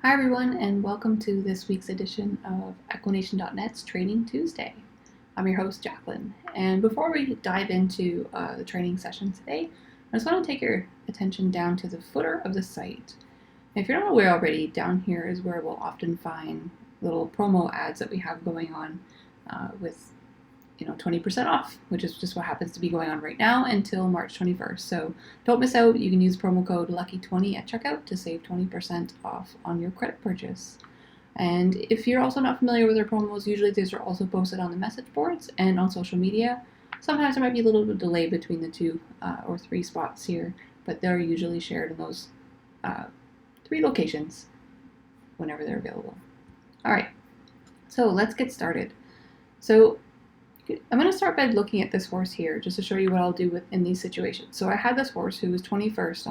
Hi everyone, and welcome to this week's edition of Equination.net's Training Tuesday. I'm your host, Jacklyn, and before we dive into the training session today, I just want to take your attention down to the footer of the site. If you're not aware already, down here is where we'll often find little promo ads that we have going on with 20% off, which is just what happens to be going on right now until March 21st. So don't miss out. You can use promo code LUCKY20 at checkout to save 20% off on your credit purchase. And if you're also not familiar with our promos, usually these are also posted on the message boards and on social media. Sometimes there might be a little bit of delay between the two or three spots here, but they're usually shared in those three locations whenever they're available. All right, so let's get started. So I'm going to start by looking at this horse here, just to show you what I'll do in these situations. So I had this horse who was 21st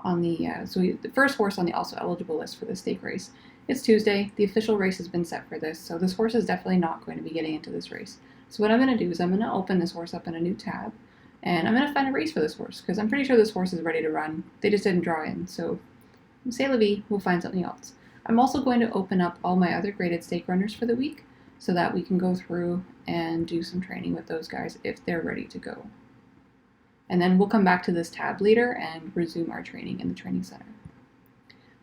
the first horse on the also eligible list for the stake race. It's Tuesday. The official race has been set for this, so this horse is definitely not going to be getting into this race. So what I'm going to do is I'm going to open this horse up in a new tab, and I'm going to find a race for this horse, because I'm pretty sure this horse is ready to run. They just didn't draw in, so c'est la vie, we'll find something else. I'm also going to open up all my other graded stake runners for the week, so that we can go through and do some training with those guys if they're ready to go. And then we'll come back to this tab later and resume our training in the training center.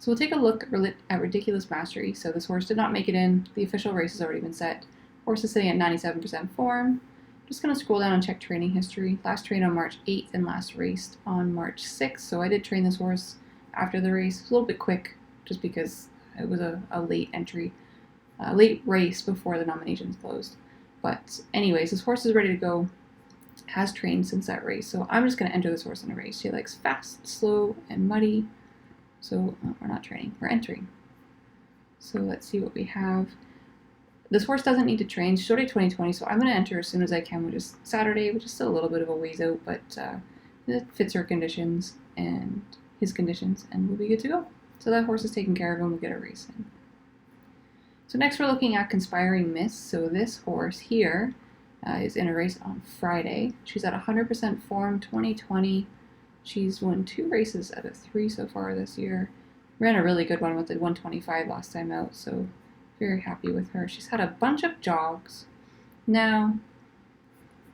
So we'll take a look at Ridiculous Mastery. So this horse did not make it in. The official race has already been set. Horse is sitting at 97% form. Just going to scroll down and check training history. Last trained on March 8th and last raced on March 6th. So I did train this horse after the race. It was a little bit quick just because it was a late entry. Late race before the nominations closed. But anyways, this horse is ready to go, has trained since that race, so I'm just going to enter this horse in a race. She likes fast, slow, and muddy, so we're not training, we're entering. So let's see what we have. This horse doesn't need to train. She's already 2020, so I'm going to enter as soon as I can, which is Saturday, which is still a little bit of a ways out, but it fits her conditions and his conditions, and we'll be good to go. So that horse is taken care of, and we'll get a race in. So next we're looking at Conspiring Mist. So this horse here is in a race on Friday. She's at 100% form, 2020. She's won 2 races out of 3 so far this year. Ran a really good one with the 125 last time out, so very happy with her. She's had a bunch of jogs. Now,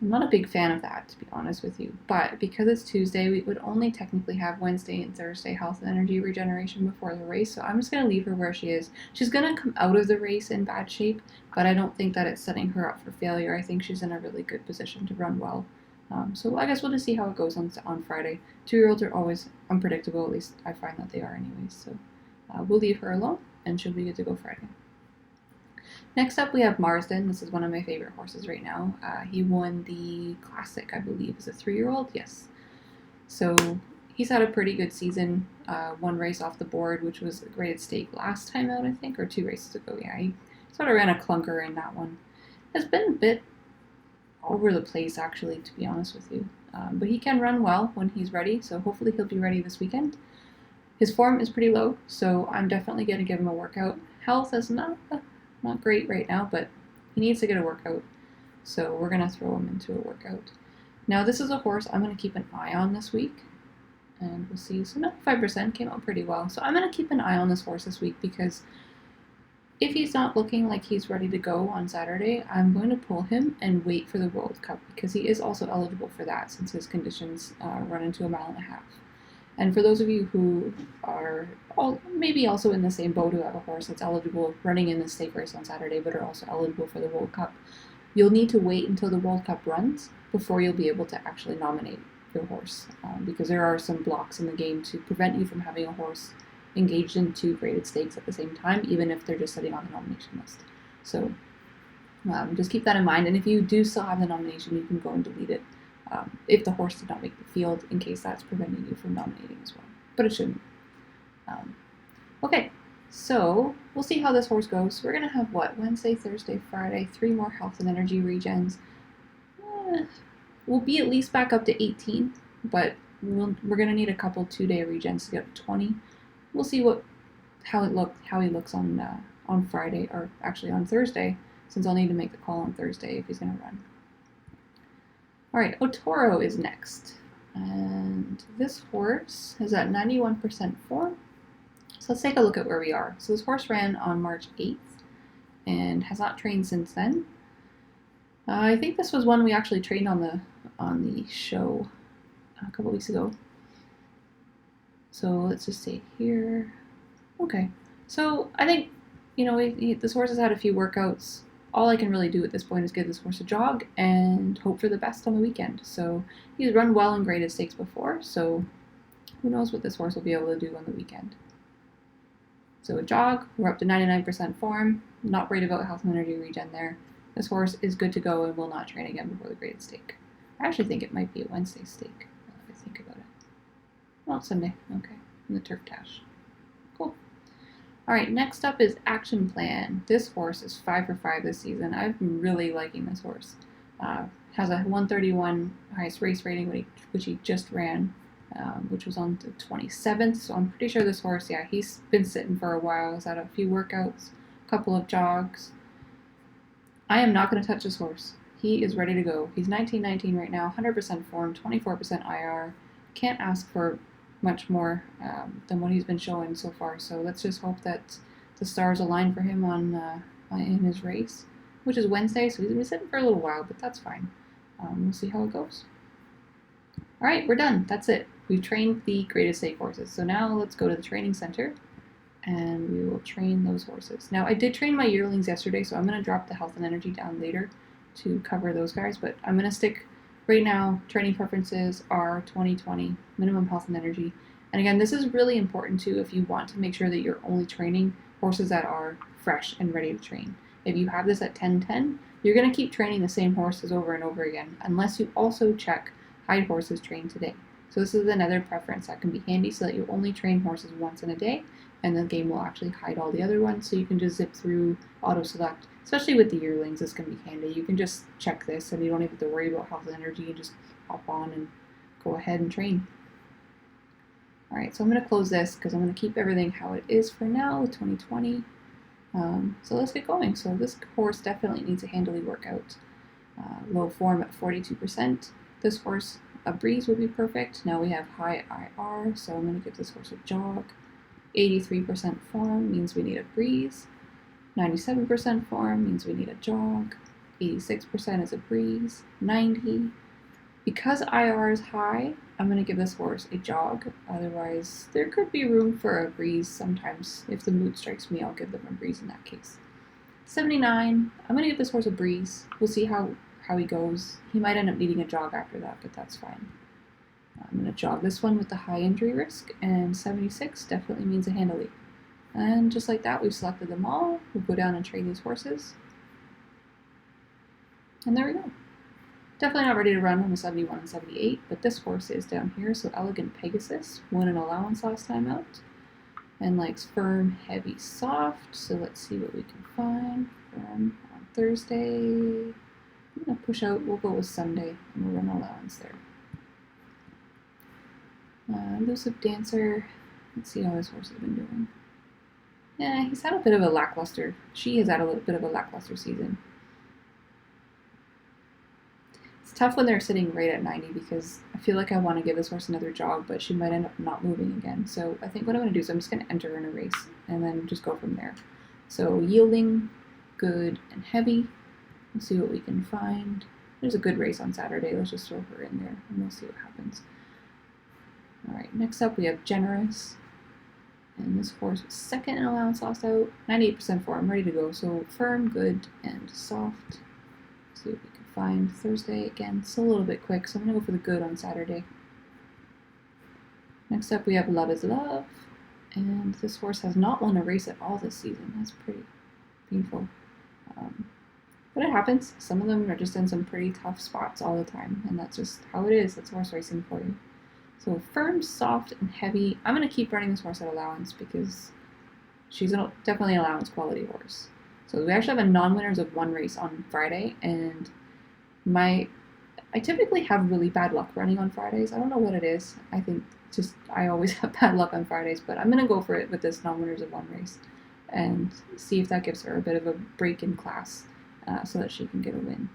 I'm not a big fan of that, to be honest with you, but because it's Tuesday, we would only technically have Wednesday and Thursday health and energy regeneration before the race, so I'm just going to leave her where she is. She's going to come out of the race in bad shape, but I don't think that it's setting her up for failure. I think she's in a really good position to run well. So I guess we'll just see how it goes on Friday. 2-year-olds are always unpredictable, at least I find that they are anyways, so we'll leave her alone, and she'll be good to go Friday. Next up, we have Marsden. This is one of my favorite horses right now. He won the Classic, I believe. Is a 3-year-old? Yes. So he's had a pretty good season. 1 race off the board, which was a graded stake last time out, I think, or 2 races ago. Yeah, he sort of ran a clunker in that one. Has been a bit over the place, actually, to be honest with you. But he can run well when he's ready, so hopefully he'll be ready this weekend. His form is pretty low, so I'm definitely going to give him a workout. Health is not great right now, but he needs to get a workout, so we're going to throw him into a workout. Now, this is a horse I'm going to keep an eye on this week, and we'll see. So 95% came out pretty well, so I'm going to keep an eye on this horse this week, because if he's not looking like he's ready to go on Saturday, I'm going to pull him and wait for the World Cup, because he is also eligible for that since his conditions run into a 1.5 miles. And for those of you who are maybe also in the same boat, who have a horse that's eligible running in the stake race on Saturday but are also eligible for the World Cup, you'll need to wait until the World Cup runs before you'll be able to actually nominate your horse, because there are some blocks in the game to prevent you from having a horse engaged in 2 graded stakes at the same time, even if they're just sitting on the nomination list. So just keep that in mind, and if you do still have the nomination, you can go and delete it if the horse did not make the field, in case that's preventing you from nominating as well. But it shouldn't. Okay, so we'll see how this horse goes. We're going to have, Wednesday, Thursday, Friday, 3 more health and energy regens. We'll be at least back up to 18, but we're going to need a couple 2-day regens to get to 20. We'll see how he looks on Friday, or actually on Thursday, since I'll need to make the call on Thursday if he's going to run. Alright, Otoro is next, and this horse is at 91% form, So let's take a look at where we are. So this horse ran on March 8th and has not trained since then. I think this was one we actually trained on the show a couple weeks ago. So let's just say here. Okay. So I think, this horse has had a few workouts. All I can really do at this point is give this horse a jog and hope for the best on the weekend. So he's run well in graded stakes before, so who knows what this horse will be able to do on the weekend. So a jog, we're up to 99% form, not worried about health and energy regen there. This horse is good to go and will not train again before the graded stake. I actually think it might be a Wednesday stake, now that I think about it. Well, it's Sunday, okay, in the turf tash. Cool. Alright, next up is Action Plan. This horse is 5 for 5 this season. I've been really liking this horse. Has a 131 highest race rating, which he just ran, which was on the 27th. So I'm pretty sure this horse, he's been sitting for a while. He's had a few workouts, a couple of jogs. I am not going to touch this horse. He is ready to go. He's 19-19 right now, 100% form, 24% IR. Can't ask for much more than what he's been showing so far. So let's just hope that the stars align for him in his race, which is Wednesday. So he's been sitting for a little while, but that's fine. We'll see how it goes. All right, we're done. That's it. We've trained the graded stake horses. So now let's go to the training center and we will train those horses. Now I did train my yearlings yesterday, so I'm going to drop the health and energy down later to cover those guys, but I'm going to stick right now. Training preferences are 20-20, minimum health and energy. And again, this is really important too if you want to make sure that you're only training horses that are fresh and ready to train. If you have this at 10-10, you're going to keep training the same horses over and over again, unless you also check hide horses trained today. So this is another preference that can be handy so that you only train horses once in a day, and the game will actually hide all the other ones, so you can just zip through auto select. Especially with the yearlings, this can be handy. You can just check this and you don't even have to worry about health and energy and just hop on and go ahead and train. Alright, so I'm going to close this because I'm going to keep everything how it is for now with 20-20. So let's get going. So this horse definitely needs a handily workout. Low form at 42%. This horse, a breeze would be perfect. Now we have high IR, so I'm going to give this horse a jog. 83% form means we need a breeze. 97% form means we need a jog. 86% is a breeze. 90. Because IR is high, I'm going to give this horse a jog. Otherwise, there could be room for a breeze sometimes. If the mood strikes me, I'll give them a breeze in that case. 79. I'm going to give this horse a breeze. We'll see how he goes. He might end up needing a jog after that, but that's fine. I'm going to jog this one with the high injury risk, and 76 definitely means a handily. And just like that, we've selected them all. We'll go down and train these horses. And there we go. Definitely not ready to run on the 71 and 78, but this horse is down here. So Elegant Pegasus won an allowance last time out and likes firm, heavy, soft. So let's see what we can find. Firm on Thursday. I'm going to push out. We'll go with Sunday and we'll run allowance there. Elusive Dancer. Let's see how this horse has been doing. Yeah, he's had a bit of a lackluster. She has had a little bit of a lackluster season. It's tough when they're sitting right at 90 because I feel like I want to give this horse another jog, but she might end up not moving again. So I think what I'm going to do is I'm just going to enter her in a race and then just go from there. So yielding, good, and heavy. Let's see what we can find. There's a good race on Saturday. Let's just throw her in there and we'll see what happens. Alright, next up we have Generous. And this horse was second in allowance last out. 98% form, ready to go. So firm, good, and soft. See what we can find. Thursday again, still a little bit quick, so I'm going to go for the good on Saturday. Next up we have Love is Love. And this horse has not won a race at all this season. That's pretty painful. But it happens. Some of them are just in some pretty tough spots all the time. And that's just how it is. That's horse racing for you. So firm, soft, and heavy. I'm going to keep running this horse at allowance because she's definitely an allowance quality horse. So we actually have a non-winners of one race on Friday, and I typically have really bad luck running on Fridays. I don't know what it is. I think just I always have bad luck on Fridays, but I'm going to go for it with this non-winners of one race and see if that gives her a bit of a break in class so that she can get a win.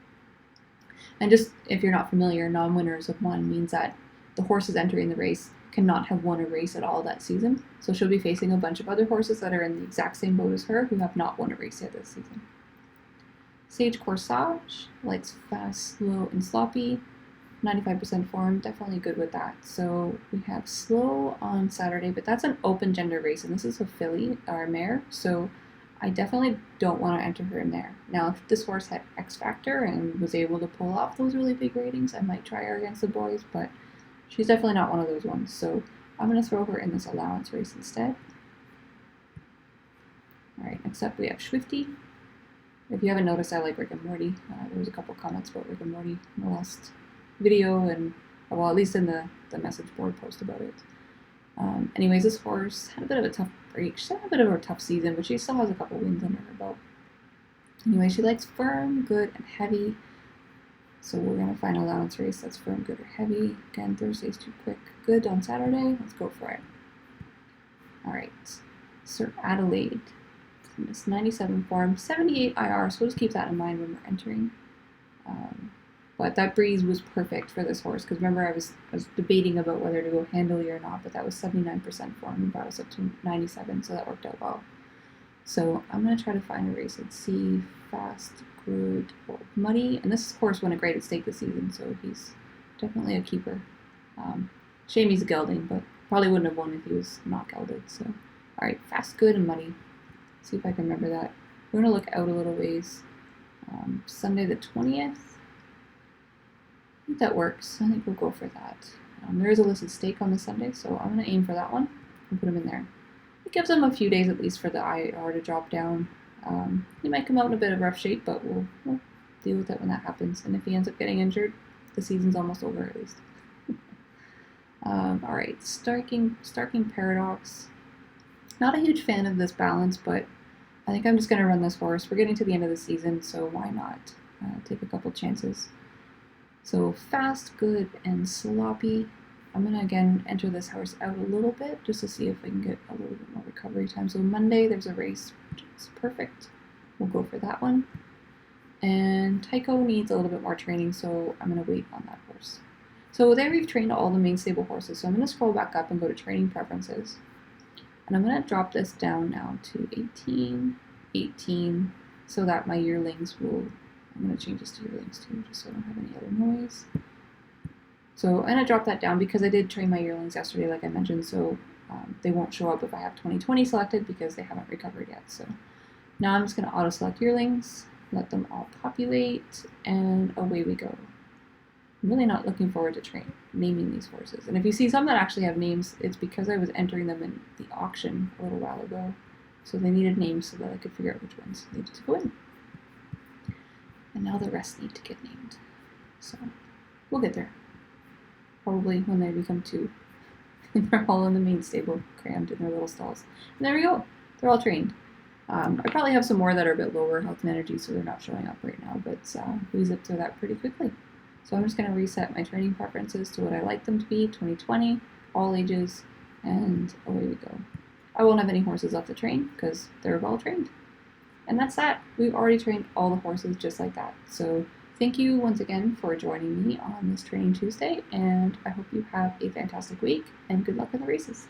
And just if you're not familiar, non-winners of one means that the horses entering the race cannot have won a race at all that season. So she'll be facing a bunch of other horses that are in the exact same boat as her who have not won a race yet this season. Sage Corsage, likes fast, slow, and sloppy. 95% form, definitely good with that. So we have slow on Saturday, but that's an open gender race, and this is a filly, or mare, so I definitely don't want to enter her in there. Now, if this horse had X Factor and was able to pull off those really big ratings, I might try her against the boys, but she's definitely not one of those ones, so I'm going to throw her in this allowance race instead. Alright, next up we have Swifty. If you haven't noticed, I like Rick and Morty. There was a couple comments about Rick and Morty in the last video, and well, at least in the message board post about it. Anyways, this horse had a bit of a tough break. She's had a bit of a tough season, but she still has a couple wins under her belt. Anyway, she likes firm, good, and heavy. So we're going to find an allowance race that's firm, good, or heavy. Again, Thursday's too quick. Good on Saturday. Let's go for it. Alright, Sir Adelaide. It's 97 form, 78 IR, so we'll just keep that in mind when we're entering. But that breeze was perfect for this horse, because remember I was debating about whether to go handily or not, but that was 79% form and brought us up to 97, so that worked out well. So I'm going to try to find a race. Let's see, fast, good, or muddy. And this horse won a graded stake this season, so he's definitely a keeper. Shame he's a gelding, but probably wouldn't have won if he was not gelded. So, all right, fast, good, and muddy. See if I can remember that. We're going to look out a little ways. Sunday the 20th. I think that works. I think we'll go for that. There is a listed stake on the Sunday, so I'm going to aim for that one and put him in there. It gives him a few days at least for the IR to drop down. He might come out in a bit of rough shape, but we'll deal with it when that happens. And if he ends up getting injured, the season's almost over at least. Alright, Starking Paradox. Not a huge fan of this balance, but I think I'm just going to run this horse. We're getting to the end of the season, so why not take a couple chances. So fast, good, and sloppy. I'm going to again enter this horse out a little bit just to see if I can get a little bit more recovery time. So Monday there's a race, which is perfect. We'll go for that one. And Tycho needs a little bit more training, so I'm going to wait on that horse. So there we've trained all the main stable horses. So I'm going to scroll back up and go to training preferences. And I'm going to drop this down now to 18, 18, so that my yearlings will... I'm going to change this to yearlings too, just so I don't have any other noise. So I'm going to drop that down because I did train my yearlings yesterday, like I mentioned, so they won't show up if I have 2020 selected because they haven't recovered yet. So now I'm just going to auto-select yearlings, let them all populate, and away we go. I'm really not looking forward to naming these horses. And if you see some that actually have names, it's because I was entering them in the auction a little while ago. So they needed names so that I could figure out which ones needed to go in. And now the rest need to get named. So we'll get there. Probably when they become two. And they're all in the main stable, crammed in their little stalls. And there we go. They're all trained. I probably have some more that are a bit lower health and energy, so they're not showing up right now, but we zipped through that pretty quickly. So I'm just going to reset my training preferences to what I like them to be, 2020, all ages, and away we go. I won't have any horses left to train because they're well trained. And that's that. We've already trained all the horses just like that. So thank you once again for joining me on this Training Tuesday, and I hope you have a fantastic week, and good luck in the races.